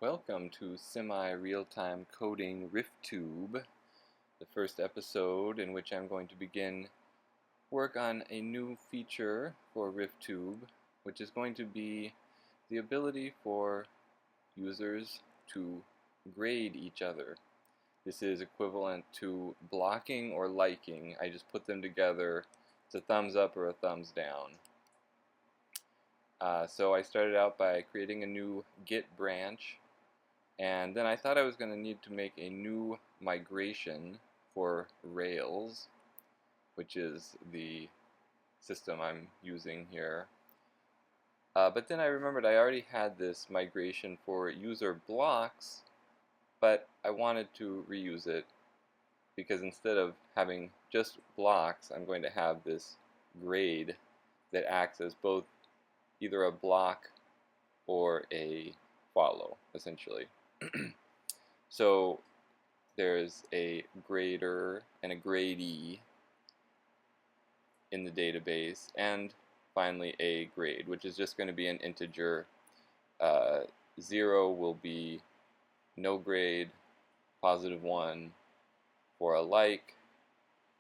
Welcome to Semi-Real-Time Coding RiffTube, the first episode in which I'm going to begin work on a new feature for RiffTube, which is going to be the ability for users to grade each other. This is equivalent to blocking or liking. I just put them together. It's a thumbs up or a thumbs down. So I started out by creating a new Git branch. And then I thought I was going to need to make a new migration for Rails, which is the system I'm using here. But then I remembered I already had this migration for user blocks, but I wanted to reuse it because instead of having just blocks, I'm going to have this grade that acts as both either a block or a follow, essentially. So there's a grader and a gradee in the database, and finally a grade, which is just going to be an integer. 0 will be no grade, +1 for a like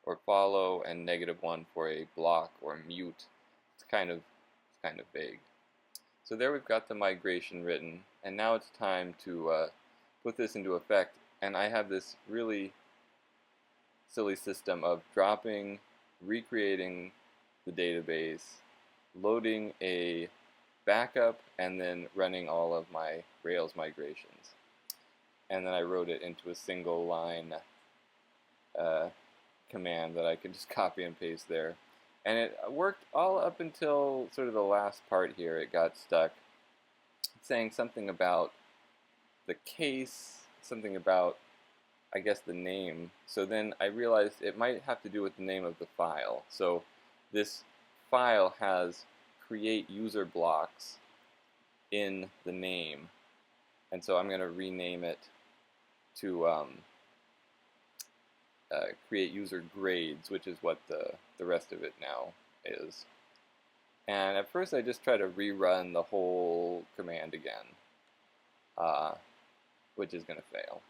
or follow, and -1 for a block or mute. It's kind of vague. So there we've got the migration written, and now it's time to put this into effect. And I have this really silly system of dropping, recreating the database, loading a backup, and then running all of my Rails migrations. And then I wrote it into a single line command that I could just copy and paste there. And it worked all up until sort of the last part here. It got stuck. It's saying something about the case, something about, I guess, the name. So then I realized it might have to do with the name of the file. So this file has create user blocks in the name. And so I'm going to rename it to create user grades, which is what the rest of it now is. And at first I just try to rerun the whole command again, which is going to fail.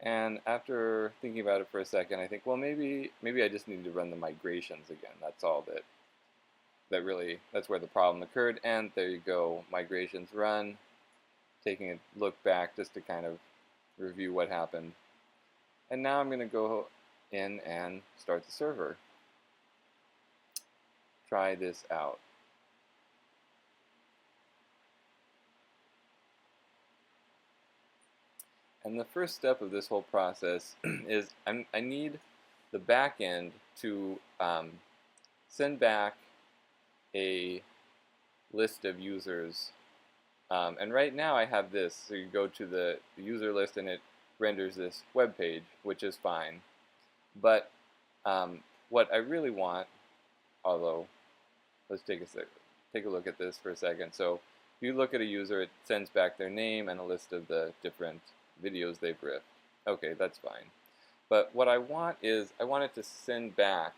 And after thinking about it for a second, I think, well, maybe I just need to run the migrations again. That's all that's where the problem occurred. And there you go, migrations run. Taking a look back just to kind of review what happened. And now I'm going to go in and start the server. Try this out. And the first step of this whole process is I need the back end to send back a list of users. And right now I have this. So you go to the user list and it renders this web page, which is fine. But what I really want, although let's take a look at this for a second. So if you look at a user, it sends back their name and a list of the different videos they've riffed. Okay, that's fine. But what I want is I want it to send back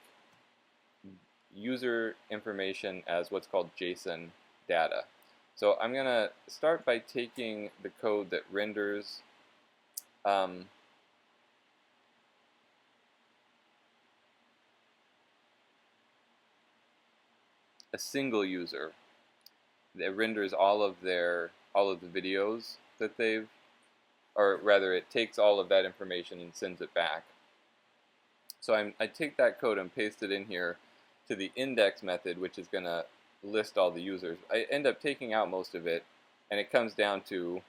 user information as what's called JSON data. So I'm going to start by taking the code that renders a single user that renders all of the videos that they've, or rather it takes all of that information and sends it back. So I take that code and paste it in here to the index method, which is going to list all the users. I end up taking out most of it, and it comes down to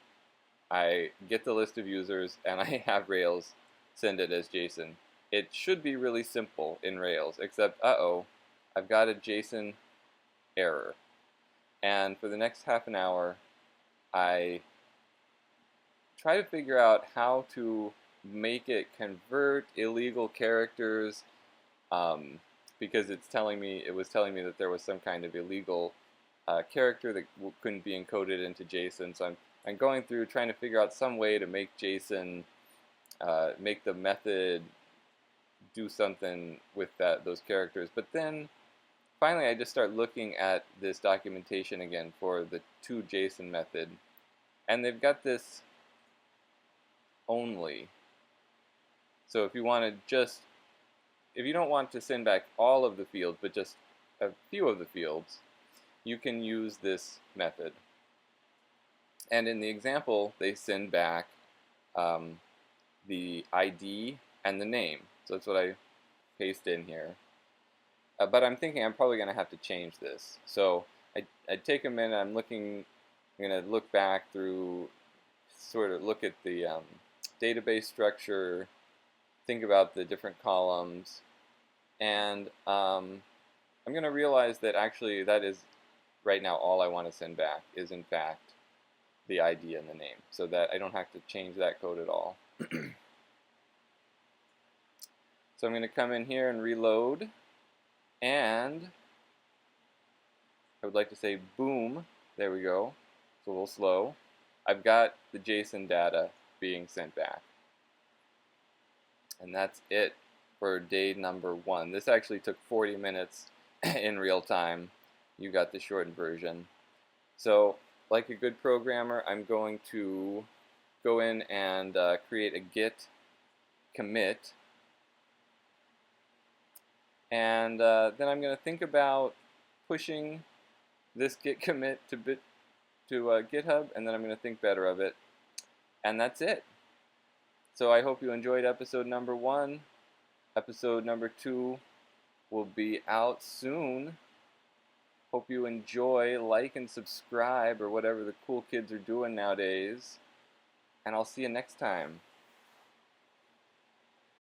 I get the list of users and I have Rails send it as JSON. It should be really simple in Rails, except I've got a JSON error. And for the next half an hour I try to figure out how to make it convert illegal characters, because it was telling me that there was some kind of illegal character that couldn't be encoded into JSON. So I'm going through trying to figure out some way to make JSON, make the method do something with those characters. But then finally I just start looking at this documentation again for the toJSON method, and they've got this only. So if you don't want to send back all of the fields, but just a few of the fields, you can use this method. And in the example, they send back the ID and the name. So that's what I paste in here. But I'm thinking I'm probably going to have to change this. So I'd take a minute. I'm going to look back through, sort of look at the database structure, think about the different columns, and I'm going to realize that actually that is right now all I want to send back is in fact the ID and the name, so that I don't have to change that code at all. So I'm going to come in here and reload, and I would like to say boom, there we go. It's a little slow. I've got the JSON data being sent back. And that's it for day number 1. This actually took 40 minutes in real time. You got the shortened version. So, like a good programmer, I'm going to go in and create a git commit. And then I'm going to think about pushing this git commit to GitHub, and then I'm going to think better of it. And that's it. So I hope you enjoyed episode number 1. Episode number 2 will be out soon. Hope you enjoy, like and subscribe, or whatever the cool kids are doing nowadays. And I'll see you next time.